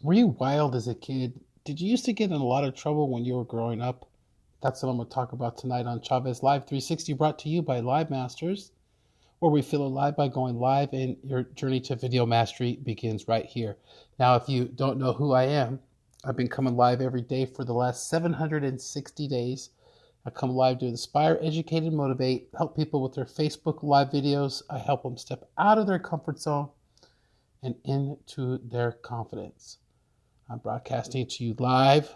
Were you wild as a kid? Did you used to get in a lot of trouble when you were growing up? That's what I'm going to talk about tonight on Chavez Live 360, brought to you by Live Masters, where we feel alive by going live, and your journey to video mastery begins right here. Now, if you don't know who I am, I've been coming live every day for the last 760 days. I come live to inspire, educate, and motivate, help people with their Facebook Live videos. I help them step out of their comfort zone and into their confidence. I'm broadcasting to you live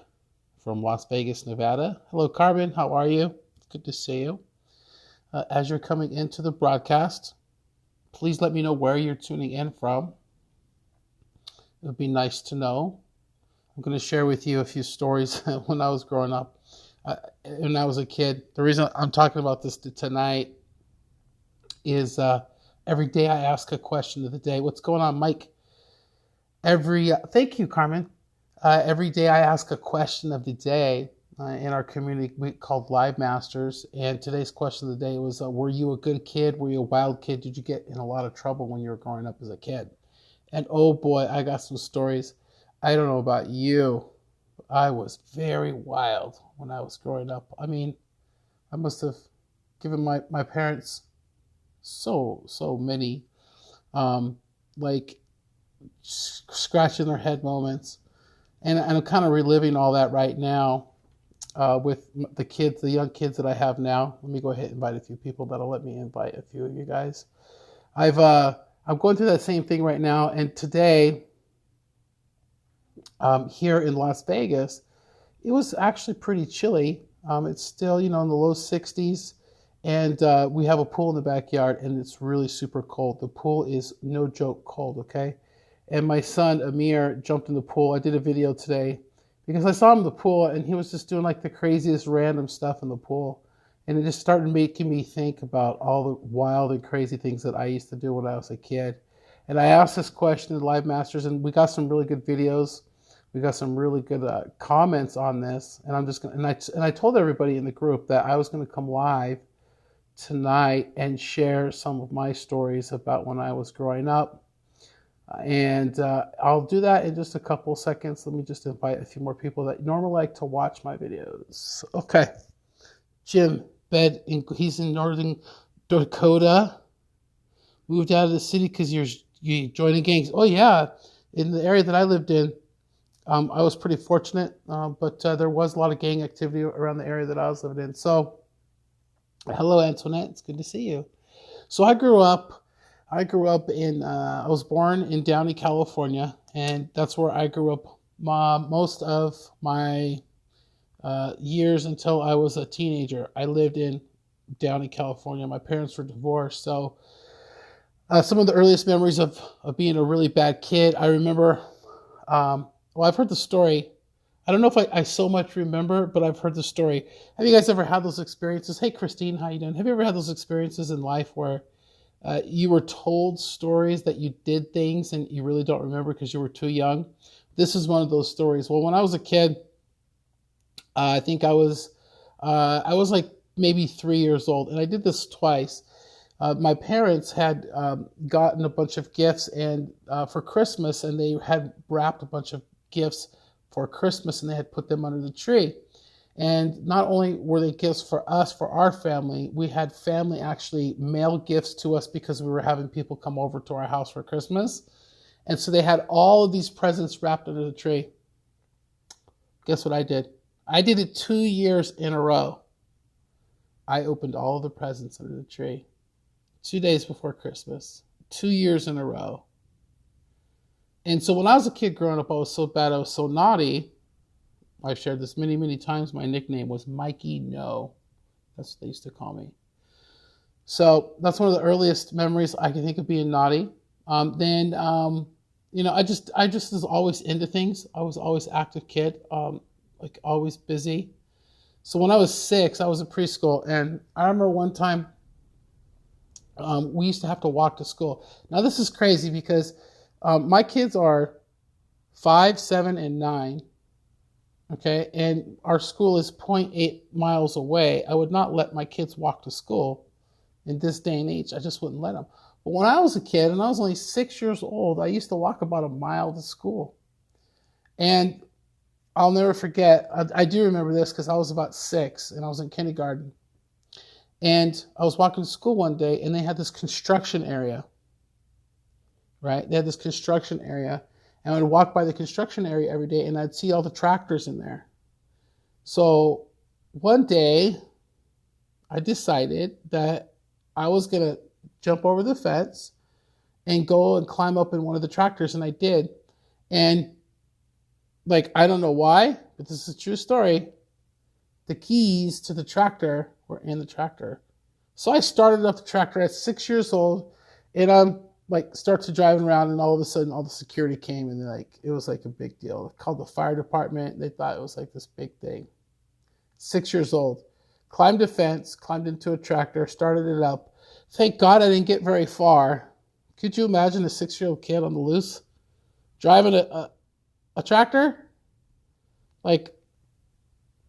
from Las Vegas, Nevada. Hello, Carmen. How are you? Good to see you. As you're coming into the broadcast, please let me know where you're tuning in from. It would be nice to know. I'm going to share with you a few stories when I was growing up. When I was a kid, the reason I'm talking about this tonight is every day I ask a question of the day. What's going on, Mike? Thank you, Carmen. Every day I ask a question of the day in our community called Live Masters. And today's question of the day was, were you a good kid? Were you a wild kid? Did you get in a lot of trouble when you were growing up as a kid? And oh boy, I got some stories. I don't know about you. I was very wild when I was growing up. I mean, I must have given my parents so many like scratching their head moments. And I'm kind of reliving all that right now with the young kids that I have now. Let me go ahead and invite a few people that'll let me invite a few of you guys. I'm going through that same thing right now, and today here in Las Vegas, it was actually pretty chilly. It's still in the low 60s, and we have a pool in the backyard, and it's really super cold. The pool is no joke cold, okay? And my son Amir jumped in the pool. I did a video today because I saw him in the pool and he was just doing like the craziest random stuff in the pool. And it just started making me think about all the wild and crazy things that I used to do when I was a kid. And I asked this question to Live Masters, and we got some really good videos. We got some really good comments on this. And I'm just gonna and I told everybody in the group that I was going to come live tonight and share some of my stories about when I was growing up, and I'll do that in just a couple seconds. Let me just invite a few more people that normally like to watch my videos. Okay. Jim he's in Northern Dakota. Moved out of the city because you joining gangs. Oh, yeah. In the area that I lived in, I was pretty fortunate, but there was a lot of gang activity around the area that I was living in. So, hello, Antoinette. It's good to see you. So I was born in Downey, California, and that's where I grew up most of my years until I was a teenager. I lived in Downey, California. My parents were divorced, so some of the earliest memories of being a really bad kid, I remember, well, I've heard the story. I don't know if I so much remember, but I've heard the story. Have you guys ever had those experiences? Hey, Christine, how you doing? Have you ever had those experiences in life where you were told stories that you did things and you really don't remember because you were too young? This is one of those stories. Well, when I was a kid, I think I was like maybe 3 years old, and I did this twice. My parents had gotten a bunch of gifts and for Christmas, and they had wrapped a bunch of gifts for Christmas, and they had put them under the tree. And not only were they gifts for us, for our family, we had family actually mail gifts to us because we were having people come over to our house for Christmas. And so they had all of these presents wrapped under the tree. Guess what I did? I did it 2 years in a row. I opened all of the presents under the tree 2 days before Christmas, 2 years in a row. And so when I was a kid growing up, I was so bad, I was so naughty. I've shared this many times. My nickname was Mikey No. That's what they used to call me. So that's one of the earliest memories I can think of being naughty. Then, I just was always into things. I was always active kid, like always busy. So when I was 6, I was in preschool, and I remember one time we used to have to walk to school. Now this is crazy because my kids are 5, 7, and 9. Okay, and our school is zero point 0.8 miles away. I would not let my kids walk to school in this day and age. I just wouldn't let them. But when I was a kid and I was only 6 years old, I used to walk about a mile to school. And I'll never forget, I do remember this because I was about 6 and I was in kindergarten. And I was walking to school one day and they had this construction area, right? They had this construction area. And I would walk by the construction area every day and I'd see all the tractors in there. So one day I decided that I was going to jump over the fence and go and climb up in one of the tractors. And I did. And like, I don't know why, but this is a true story. The keys to the tractor were in the tractor. So I started up the tractor at 6 years old, and I'm like, start to driving around, and all of a sudden, all the security came, and like, it was like a big deal. I called the fire department. They thought it was like this big thing. 6 years old, climbed a fence, climbed into a tractor, started it up. Thank God I didn't get very far. Could you imagine a 6-year-old kid on the loose driving a tractor? Like,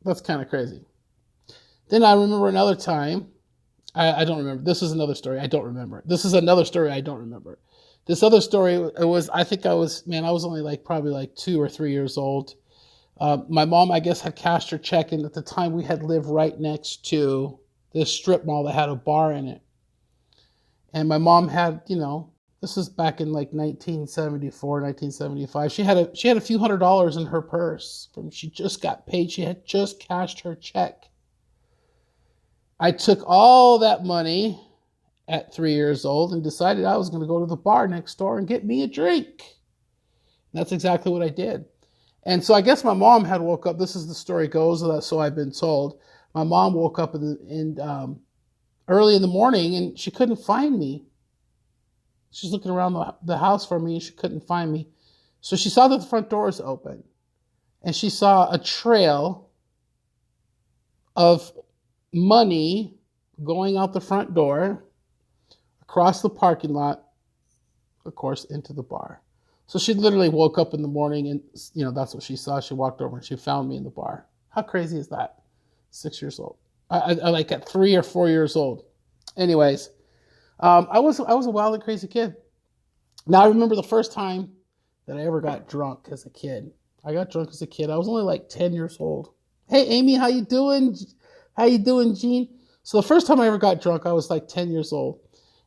that's kind of crazy. Then I remember another time. I don't remember. This is another story. I don't remember. This is another story I don't remember. This other story, it was, I think I was only like probably like 2 or 3 years old. My mom, I guess, had cashed her check, and at the time we had lived right next to this strip mall that had a bar in it. And my mom had, this was back in like 1974, 1975. She had a few $100s in her purse she just got paid. She had just cashed her check. I took all that money at 3 years old and decided I was going to go to the bar next door and get me a drink. And that's exactly what I did. And so I guess my mom had woke up. This is the story goes, so I've been told. My mom woke up early in the morning and she couldn't find me. She's looking around the house for me and she couldn't find me. So she saw that the front door was open and she saw a trail of money going out the front door, across the parking lot, of course, into the bar. So she literally woke up in the morning and, that's what she saw. She walked over and she found me in the bar. How crazy is that? 6 years old. I like at 3 or 4 years old. Anyways, I was a wild and crazy kid. Now I remember the first time that I ever got drunk as a kid. I got drunk as a kid. I was only like 10 years old. Hey, Amy, how you doing? How you doing, Gene? So the first time I ever got drunk, I was like 10 years old.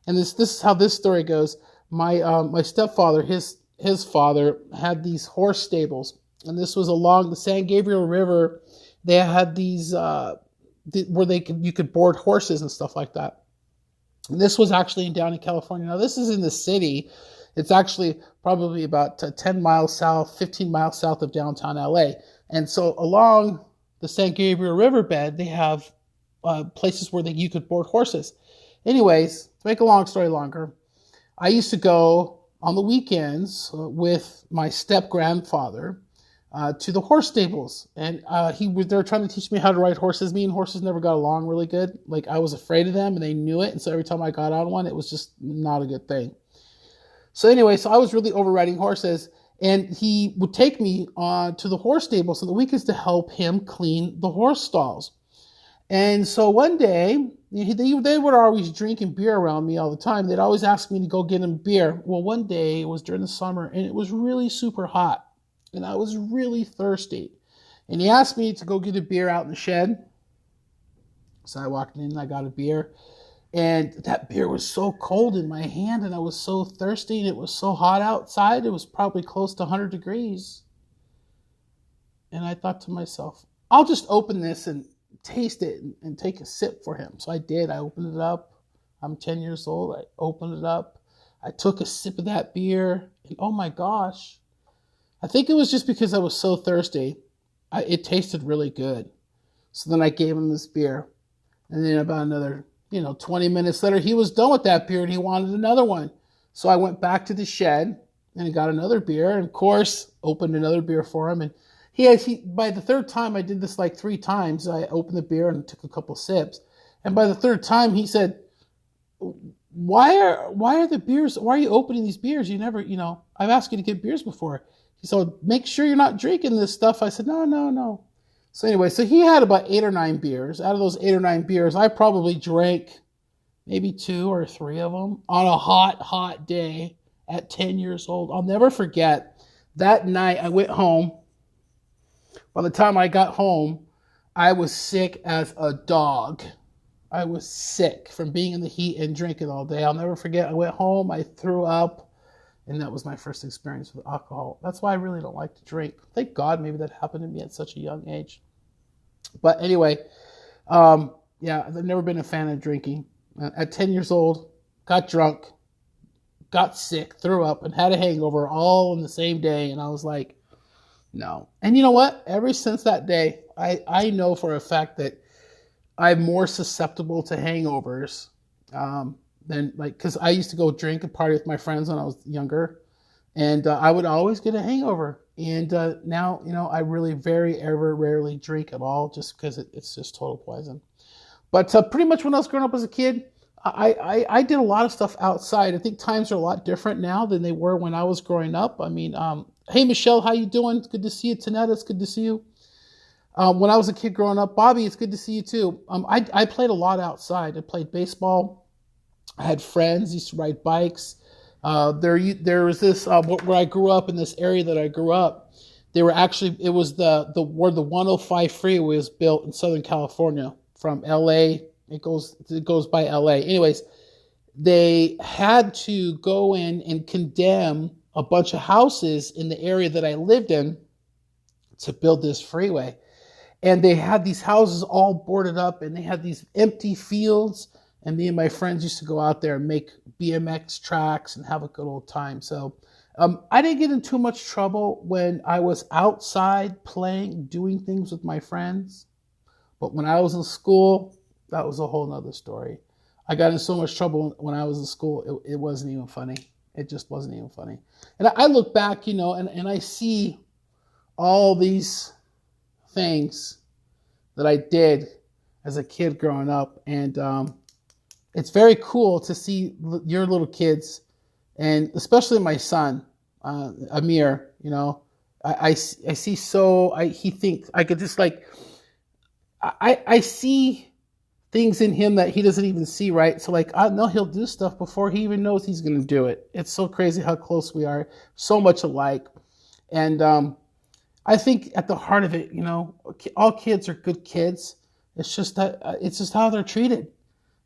And this is how this story goes. My stepfather, his father had these horse stables. And this was along the San Gabriel River. They had these where you could board horses and stuff like that. And this was actually in Downey, California. Now this is in the city. It's actually probably about 10 miles south, 15 miles south of downtown LA. And so along the San Gabriel riverbed, they have places where you could board horses. Anyways, to make a long story longer, I used to go on the weekends with my step-grandfather to the horse stables. And they were trying to teach me how to ride horses. Me and horses never got along really good. Like, I was afraid of them, and they knew it. And so every time I got on one, it was just not a good thing. So anyway, I was really over riding horses. And he would take me to the horse stables on the weekends to help him clean the horse stalls. And so one day, they were always drinking beer around me all the time. They'd always ask me to go get them beer. Well, one day, it was during the summer, and it was really super hot. And I was really thirsty. And he asked me to go get a beer out in the shed. So I walked in and I got a beer. And that beer was so cold in my hand, and I was so thirsty, and it was so hot outside. It was probably close to 100 degrees. And I thought to myself, I'll just open this and taste it and take a sip for him. So I did. I opened it up. I'm 10 years old. I opened it up. I took a sip of that beer, and oh my gosh. I think it was just because I was so thirsty. It tasted really good. So then I gave him this beer. And then about another 20 minutes later, he was done with that beer and he wanted another one. So I went back to the shed and got another beer, and of course, opened another beer for him. And he by the third time, I did this like 3 times. I opened the beer and took a couple sips. And by the third time, he said, why are you opening these beers? You never, I've asked you to get beers before. He said, make sure you're not drinking this stuff. I said, no. So anyway, he had about 8 or 9 beers. Out of those 8 or 9 beers, I probably drank maybe 2 or 3 of them on a hot day at 10 years old. I'll never forget that night I went home By the time I got home, I was sick as a dog. I was sick from being in the heat and drinking all day. I'll never forget. I went home, I threw up, and that was my first experience with alcohol. That's why I really don't like to drink. Thank God maybe that happened to me at such a young age. But anyway, yeah, I've never been a fan of drinking. At 10 years old, got drunk, got sick, threw up, and had a hangover all in the same day. And I was like, no. And you know what? Ever since that day, I know for a fact that I'm more susceptible to hangovers than like, because I used to go drink and party with my friends when I was younger, and I would always get a hangover. And now, I really ever rarely drink at all, just because it's just total poison. But pretty much when I was growing up as a kid, I did a lot of stuff outside. I think times are a lot different now than they were when I was growing up. I mean, hey, Michelle, how you doing? It's good to see you. Tanetta, it's good to see you. When I was a kid growing up, Bobby, it's good to see you too. I played a lot outside. I played baseball. I had friends, used to ride bikes. There was this, where I grew up, in this area that I grew up, it was where the 105 freeway was built in Southern California from LA. It goes by LA. Anyways, they had to go in and condemn a bunch of houses in the area that I lived in to build this freeway. And they had these houses all boarded up, and they had these empty fields. And me and my friends used to go out there and make BMX tracks and have a good old time. So I didn't get in too much trouble when I was outside playing, doing things with my friends. But when I was in school, that was a whole nother story. I got in so much trouble when I was in school, it wasn't even funny. It just wasn't even funny. And I look back, and I see all these things that I did as a kid growing up. And it's very cool to see your little kids, and especially my son, Amir. I see he thinks I could just like, I see things in him that he doesn't even see, right? So like, I know he'll do stuff before he even knows he's going to do it. It's so crazy how close we are, so much alike. And I think at the heart of it, all kids are good kids. It's just how they're treated.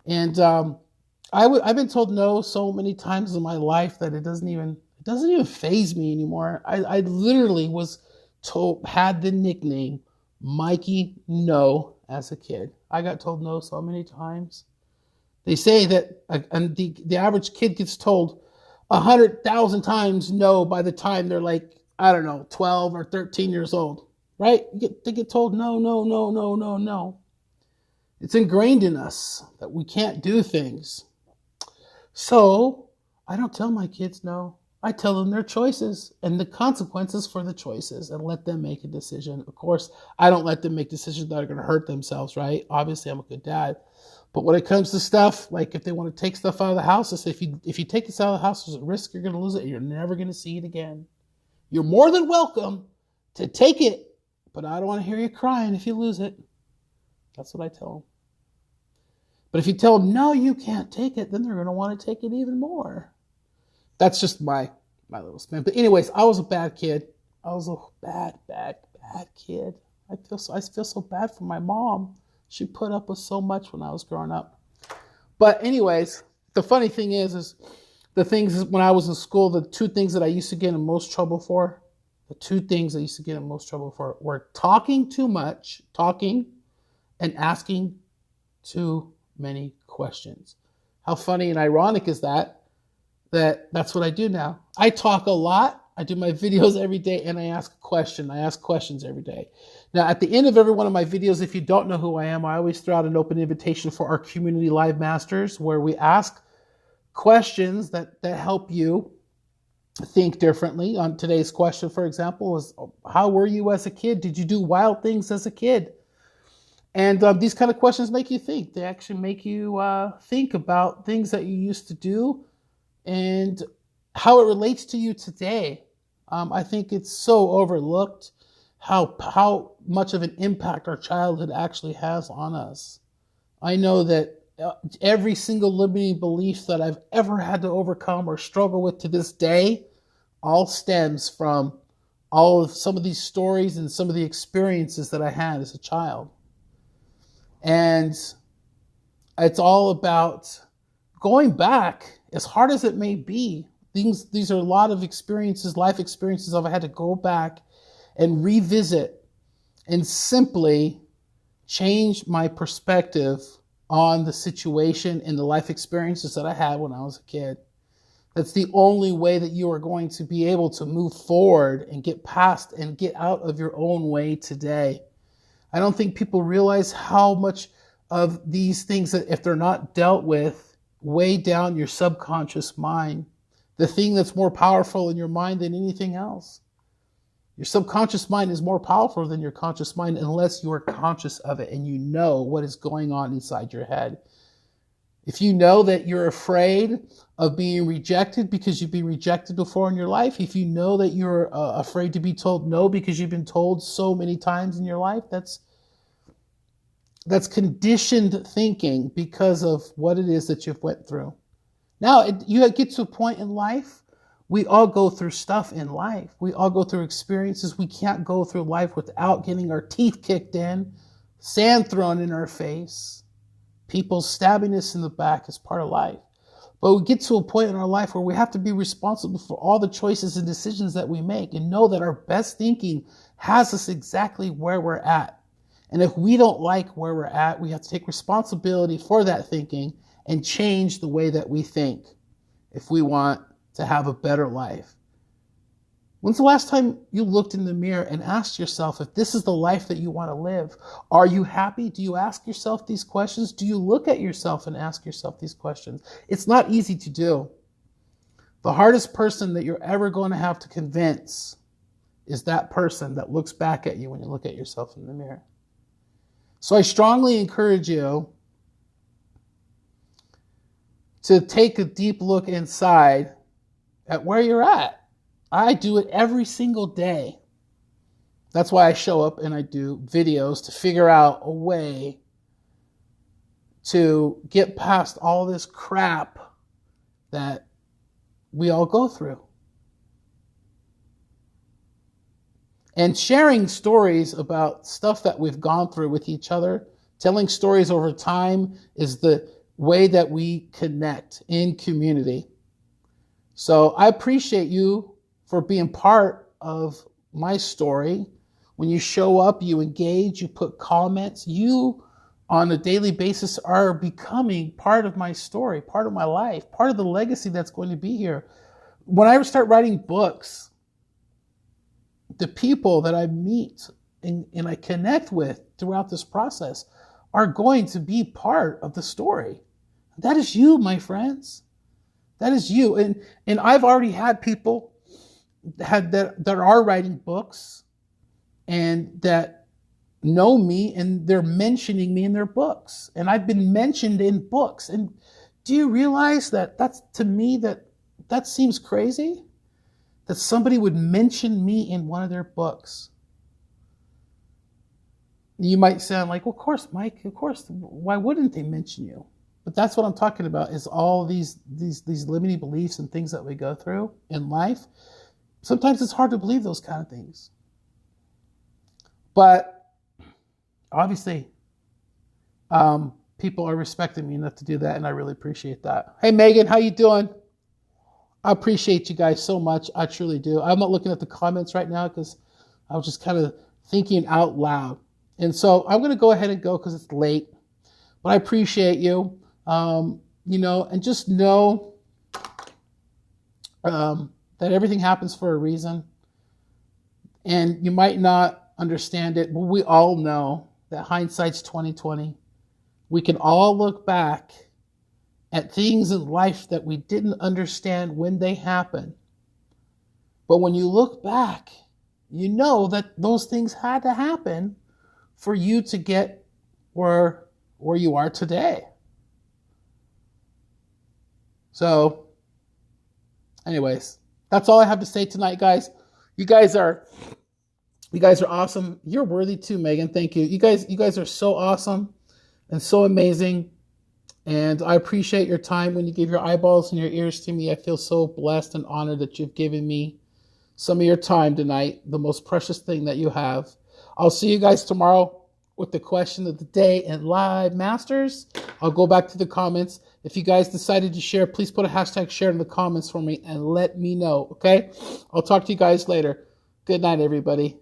And I've been told no so many times in my life that it doesn't even faze me anymore. I literally had the nickname Mikey No as a kid. I got told no so many times. They say that the average kid gets told 100,000 times no by the time they're like, I don't know, 12 or 13 years old, right? They get told no, no, no, no, no, no. It's ingrained in us that we can't do things. So I don't tell my kids no. I tell them their choices and the consequences for the choices, and let them make a decision. Of course, I don't let them make decisions that are going to hurt themselves, right? Obviously, I'm a good dad. But when it comes to stuff, like if they want to take stuff out of the house, I say, if you take this out of the house, there's a risk you're going to lose it and you're never going to see it again. You're more than welcome to take it, but I don't want to hear you crying if you lose it. That's what I tell them. But if you tell them, no, you can't take it, then they're going to want to take it even more. That's just my little spin. But anyways, I was a bad kid. I was a bad kid. I feel so bad for my mom. She put up with so much when I was growing up. But anyways, the funny thing is the things when I was in school, the two things that I used to get in most trouble for, were talking too much, and asking too many questions. How funny and ironic is that that's what I do now. I talk a lot. I do my videos every day, and I ask questions every day. Now, at the end of every one of my videos, if you don't know who I am, I always throw out an open invitation for our community live masters, where we ask questions that help you think differently. On today's question, for example, was, how were you as a kid? Did you do wild things as a kid? And these kind of questions make you think. They actually make you think about things that you used to do and how it relates to you today. I think it's so overlooked how much of an impact our childhood actually has on us. I know that every single limiting belief that I've ever had to overcome or struggle with to this day all stems from all of some of these stories and some of the experiences that I had as a child. And it's all about going back, as hard as it may be. These are a lot of experiences, life experiences I've had to go back and revisit and simply change my perspective on the situation and the life experiences that I had when I was a kid. That's the only way that you are going to be able to move forward and get past and get out of your own way today. I don't think people realize how much of these things that, if they're not dealt with, weigh down your subconscious mind. The thing that's more powerful in your mind than anything else. Your subconscious mind is more powerful than your conscious mind unless you are conscious of it and you know what is going on inside your head. If you know that you're afraid of being rejected because you've been rejected before in your life, if you know that you're afraid to be told no because you've been told so many times in your life, that's conditioned thinking because of what it is that you've went through. Now, you get to a point in life, we all go through stuff in life. We all go through experiences. We can't go through life without getting our teeth kicked in, sand thrown in our face, people stabbing us in the back as part of life. But we get to a point in our life where we have to be responsible for all the choices and decisions that we make and know that our best thinking has us exactly where we're at. And if we don't like where we're at, we have to take responsibility for that thinking and change the way that we think if we want to have a better life. When's the last time you looked in the mirror and asked yourself if this is the life that you want to live? Are you happy? Do you ask yourself these questions? Do you look at yourself and ask yourself these questions? It's not easy to do. The hardest person that you're ever going to have to convince is that person that looks back at you when you look at yourself in the mirror. So I strongly encourage you to take a deep look inside at where you're at. I do it every single day. That's why I show up and I do videos to figure out a way to get past all this crap that we all go through. And sharing stories about stuff that we've gone through with each other, telling stories over time is the way that we connect in community. So I appreciate you for being part of my story. When you show up, you engage, you put comments, you on a daily basis are becoming part of my story, part of my life, part of the legacy that's going to be here. When I start writing books, the people that I meet and I connect with throughout this process are going to be part of the story. That is you, my friends. That is you. And I've already had people that are writing books and that know me and they're mentioning me in their books. And I've been mentioned in books. And do you realize that that's, to me, that seems crazy? That somebody would mention me in one of their books. You might sound like, well, of course, Mike, of course, why wouldn't they mention you? But that's what I'm talking about, is all these limiting beliefs and things that we go through in life. Sometimes it's hard to believe those kind of things. But obviously, people are respecting me enough to do that, and I really appreciate that. Hey, Megan, how you doing? I appreciate you guys so much. I truly do. I'm not looking at the comments right now because I was just kind of thinking out loud. And so I'm going to go ahead and go because it's late. But I appreciate you. And just know that everything happens for a reason. And you might not understand it, but we all know that hindsight's 20/20. We can all look back at things in life that we didn't understand when they happened. But when you look back, you know that those things had to happen for you to get where you are today. So, anyways, that's all I have to say tonight, guys. You guys are awesome. You're worthy too, Megan. Thank you. You guys are so awesome and so amazing. And I appreciate your time when you give your eyeballs and your ears to me. I feel so blessed and honored that you've given me some of your time tonight, the most precious thing that you have. I'll see you guys tomorrow with the question of the day and live masters. I'll go back to the comments. If you guys decided to share, please put a hashtag share in the comments for me and let me know, okay? I'll talk to you guys later. Good night, everybody.